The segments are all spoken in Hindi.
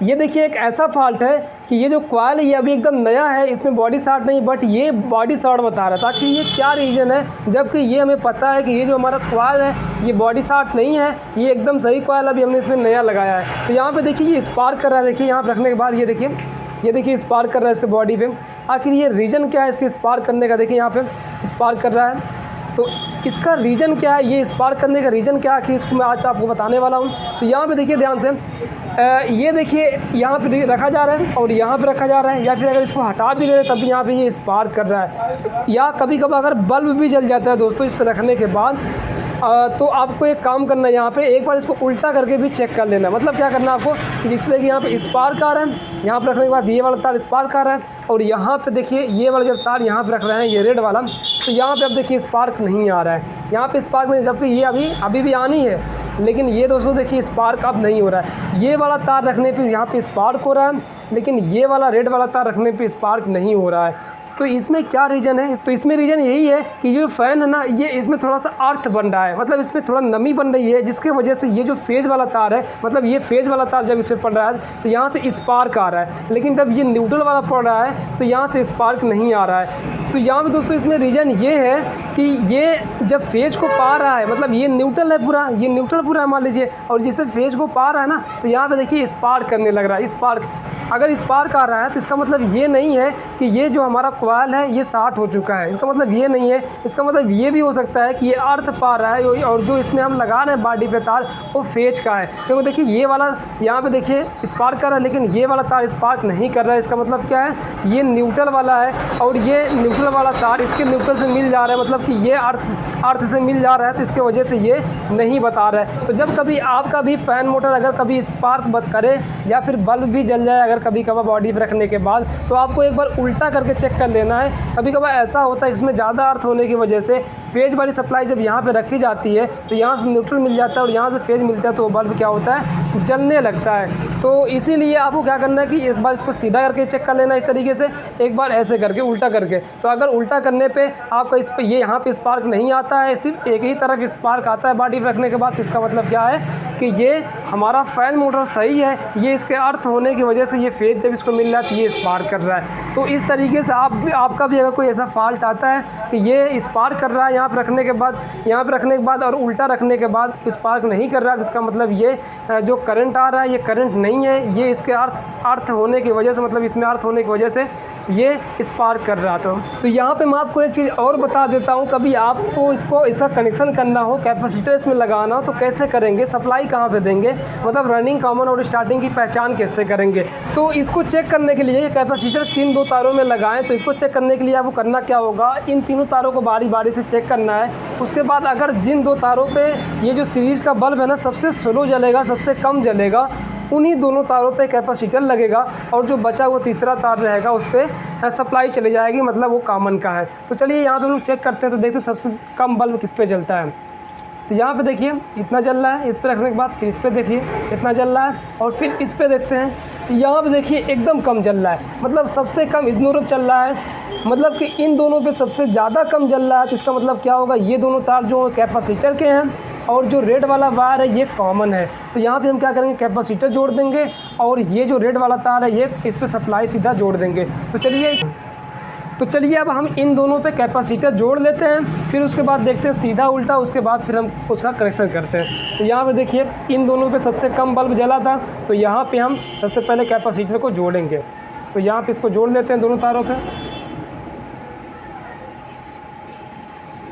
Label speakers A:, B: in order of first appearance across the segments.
A: ये देखिए एक ऐसा फॉल्ट है कि ये जो कॉइल है ये अभी एकदम नया है, इसमें बॉडी शॉर्ट नहीं बट ये बॉडी शॉर्ट बता रहा था कि ये क्या रीज़न है, जबकि ये हमें पता है कि ये जो हमारा कॉइल है ये बॉडी शॉर्ट नहीं है, ये एकदम सही कॉइल अभी हमने इसमें नया लगाया है। तो यहाँ पे देखिए ये स्पार्क कर रहा है, देखिए यहाँ पे रखने के बाद ये देखिए स्पार्क कर रहा है इसके बॉडी पे। आखिर ये रीज़न क्या है इसके स्पार्क करने का, देखिए यहाँ पे स्पार्क कर रहा है। तो इसका रीज़न क्या है, ये स्पार्क करने का रीज़न क्या है, आखिर इसको मैं आज आपको बताने वाला हूँ। तो यहाँ पे देखिए ध्यान से, ये देखिए यहाँ पे रखा जा रहा है और यहाँ पे रखा जा रहा है, या फिर अगर इसको हटा भी दे तब भी यहाँ पे ये स्पार्क कर रहा है। या कभी कभी अगर बल्ब भी जल जाता है दोस्तों इस पर रखने के बाद, तो आपको एक काम करना है, यहाँ पे एक बार इसको उल्टा करके भी चेक कर लेना। मतलब क्या करना है आपको कि जिससे कि यहाँ पे स्पार्क आ रहा है, यहाँ पे रखने के बाद ये वाला तार स्पार्क आ रहा है, और यहाँ पे देखिए ये वाला जब तार यहाँ पे रख रहे हैं ये रेड वाला, तो यहाँ पे अब देखिए स्पार्क नहीं आ रहा है, यहाँ पे स्पार्क नहीं, जबकि ये अभी भी आनी है, लेकिन ये दोस्तों देखिए स्पार्क अब नहीं हो रहा है। ये वाला तार रखने पे यहाँ पे स्पार्क हो रहा है, लेकिन ये वाला रेड वाला तार रखने पे स्पार्क नहीं हो रहा है। तो इसमें क्या रीज़न है? तो इसमें रीज़न यही है कि जो फ़ैन है ना, ये इसमें थोड़ा सा अर्थ बन रहा है, मतलब इसमें थोड़ा नमी बन रही है, जिसके वजह से ये जो फेज़ वाला तार है, मतलब ये फेज़ वाला तार जब इस पर पड़ रहा है तो यहाँ से स्पार्क आ रहा है, लेकिन जब ये न्यूट्रल वाला पड़ रहा है तो यहाँ से स्पार्क नहीं आ रहा है। तो यहाँ पे दोस्तों इसमें रीज़न ये है कि ये जब फेज़ को पा रहा है, मतलब ये न्यूट्रल है पूरा, ये न्यूट्रल पूरा है मान लीजिए, और जिससे फेज़ को पा रहा है ना, तो यहाँ पे देखिए स्पार्क करने लग रहा है। स्पार्क अगर स्पार्क आ रहा है तो इसका मतलब ये नहीं है कि ये जो हमारा कॉइल है ये शॉर्ट हो चुका है, इसका मतलब ये नहीं है। इसका मतलब ये भी हो सकता है कि ये अर्थ पा रहा है और जो इसमें हम लगा रहे हैं बॉडी पे तार वो फेज का है, क्योंकि देखिए ये वाला यहाँ पे देखिए स्पार्क कर रहा है, लेकिन ये वाला तार स्पार्क नहीं कर रहा है। इसका मतलब क्या है, ये न्यूट्रल वाला है और ये न्यूट्रल वाला तार इसके न्यूट्रल से मिल जा रहा है, मतलब कि ये अर्थ से मिल जा रहा है, तो इसके वजह से ये नहीं बता रहा है। तो जब कभी आपका भी फ़ैन मोटर अगर कभी स्पार्क बंद करे या फिर बल्ब भी जल जाए अगर कभी कभार बॉडी पे रखने के बाद, तो आपको एक बार उल्टा करके चेक कर लेना है। कभी कभार ऐसा होता है इसमें ज़्यादा अर्थ होने की वजह से फेज वाली सप्लाई जब यहाँ पे रखी जाती है तो यहाँ से न्यूट्रल मिल जाता है और यहाँ से फेज मिलता है, तो बल्ब क्या होता है, जलने लगता है। तो इसीलिए आपको क्या करना है कि एक बार इसको सीधा करके चेक कर लेना इस तरीके से, एक बार ऐसे करके उल्टा करके। तो अगर उल्टा करने पे आपका इस पर ये यहाँ पे स्पार्क नहीं आता है, सिर्फ एक ही तरफ स्पार्क आता है बॉडी पे रखने के बाद, तो इसका मतलब क्या है कि ये हमारा फ़ैन मोटर सही है, ये इसके अर्थ होने की वजह से ये फेज जब इसको मिल रहा है तो ये स्पार्क कर रहा है। तो इस तरीके से आपका भी अगर कोई ऐसा फॉल्ट आता है कि ये स्पार्क कर रहा है यहाँ पे रखने के बाद और उल्टा रखने के बाद स्पार्क नहीं कर रहा है, तो इसका मतलब ये जो करंट आ रहा है ये करंट नहीं है, ये इसके अर्थ होने की वजह से, मतलब इसमें अर्थ होने की वजह से ये स्पार्क कर रहा था। तो यहाँ पे मैं आपको एक चीज़ और बता देता हूँ, कभी आपको इसका कनेक्शन करना हो, कैपेसिटर इसमें लगाना हो तो कैसे करेंगे, सप्लाई कहाँ पे देंगे, मतलब रनिंग, कॉमन और स्टार्टिंग की पहचान कैसे करेंगे। तो इसको चेक करने के लिए कैपेसिटर 3 2 तारों में लगाएं, तो इसको चेक करने के लिए आपको करना क्या होगा, इन तीनों तारों को बारी बारी से चेक करना है। उसके बाद अगर जिन 2 तारों पे ये जो सीरीज़ का बल्ब है ना सबसे स्लो जलेगा, सबसे कम जलेगा, उन्हीं दोनों तारों पे कैपेसिटर लगेगा और जो बचा वो तीसरा तार रहेगा उस पर सप्लाई चली जाएगी, मतलब वो कॉमन का है। तो चलिए यहाँ पे हम लोग चेक करते हैं, तो देखते हैं सबसे कम बल्ब किस पे जलता है। तो यहाँ पे देखिए इतना जल रहा है, इस पे रखने के बाद फिर इस पे देखिए इतना जल रहा है, और फिर इस पे देखते हैं, यहाँ पे देखिए एकदम कम जल रहा है, मतलब सबसे कम इन दोनों पे चल रहा है, मतलब कि इन दोनों पे सबसे ज़्यादा कम जल रहा है। तो इसका मतलब क्या होगा, ये दोनों तार जो कैपेसिटर के हैं और जो रेड वाला वायर है ये कॉमन है। तो यहाँ पे हम क्या करेंगे, कैपेसिटर जोड़ देंगे और ये जो रेड वाला तार है ये इस पर सप्लाई सीधा जोड़ देंगे। तो चलिए अब हम इन दोनों पे कैपेसिटर जोड़ लेते हैं, फिर उसके बाद देखते हैं सीधा उल्टा, उसके बाद फिर हम उसका कनेक्शन करते हैं। तो यहाँ पे देखिए इन दोनों पे सबसे कम बल्ब जला था, तो यहाँ पे हम सबसे पहले कैपेसिटर को जोड़ेंगे। तो यहाँ पे इसको जोड़ लेते हैं दोनों तारों पे।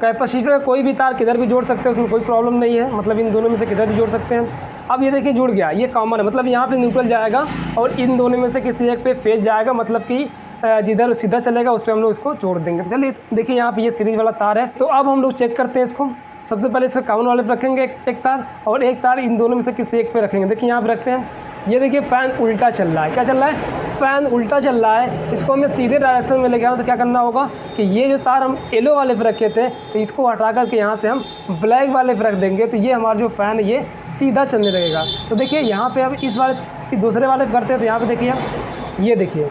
A: कैपेसिटर कोई भी तार किधर भी जोड़ सकते हैं, उसमें कोई प्रॉब्लम नहीं है, मतलब इन दोनों में से किधर भी जोड़ सकते हैं। अब ये देखिए जुड़ गया, ये कॉमन है, मतलब यहाँ पे न्यूट्रल जाएगा और इन दोनों में से किसी एक पे फेज जाएगा, मतलब कि जिधर सीधा चलेगा उस पर हम लोग इसको जोड़ देंगे। चलिए देखिए यहाँ पे ये सीरीज वाला तार है, तो अब हम लोग चेक करते हैं इसको। सबसे पहले इसको कॉमन वाले पे रखेंगे एक तार, और एक तार इन दोनों में से किसी एक पे रखेंगे। देखिए यहाँ पे रखते हैं, ये देखिए फ़ैन उल्टा चल रहा है, क्या चल रहा है, फ़ैन उल्टा चल रहा है। इसको हमें सीधे डायरेक्शन में लेके आना, तो क्या करना होगा कि ये जो तार हम येलो वाले पे रखे थे तो इसको हटा करके यहाँ से हम ब्लैक वाले पे रख देंगे, तो ये हमारा जो फ़ैन है ये सीधा चलने लगेगा। तो देखिए यहाँ पे अब इस वाले दूसरे वाले पे करते हैं, तो यहाँ पे देखिए ये देखिए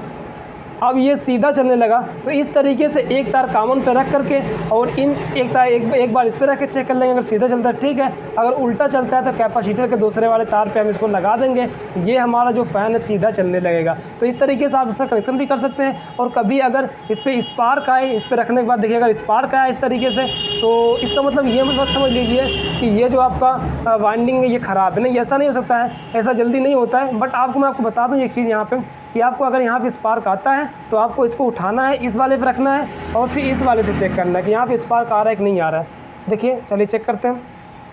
A: अब ये सीधा चलने लगा। तो इस तरीके से एक तार कॉमन पे रख करके और इन एक तार एक बार इस पर रख के चेक कर लेंगे। अगर सीधा चलता है ठीक है, अगर उल्टा चलता है तो कैपेसिटर के दूसरे वाले तार पे हम इसको लगा देंगे, तो ये हमारा जो फ़ैन है सीधा चलने लगेगा। तो इस तरीके से आप इसका कनेक्शन भी कर सकते हैं। और कभी अगर इस पर स्पार्क आए, इस पर रखने के बाद देखिए अगर स्पार्क आया इस तरीके से, तो इसका मतलब ये बस समझ लीजिए कि ये जो आपका वाइंडिंग है ये ख़राब है। नहीं, ऐसा नहीं हो सकता है, ऐसा जल्दी नहीं होता है। बट मैं आपको बता दूँ एक चीज़ यहाँ पे कि आपको अगर यहाँ पे स्पार्क आता है तो आपको इसको उठाना है, इस वाले पे रखना है और फिर इस वाले से चेक करना है कि यहाँ पे स्पार्क आ रहा है कि नहीं आ रहा है। देखिए, चलिए चेक करते हैं।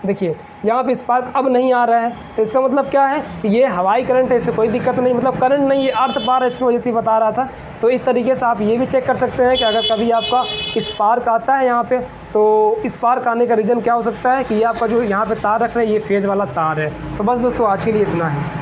A: देखिए यहाँ पे स्पार्क अब नहीं आ रहा है, तो इसका मतलब क्या है कि ये हवाई करंट है, इससे कोई दिक्कत नहीं, मतलब करंट नहीं, ये अर्थ पार है, इसकी वजह से बता रहा था। तो इस तरीके से आप ये भी चेक कर सकते हैं कि अगर कभी आपका स्पार्क आता है यहाँ पे, तो स्पार्क आने का रीज़न क्या हो सकता है कि ये आपका जो यहाँ पे तार रख रहे हैं ये फेज़ वाला तार है। तो बस दोस्तों आज के लिए इतना है।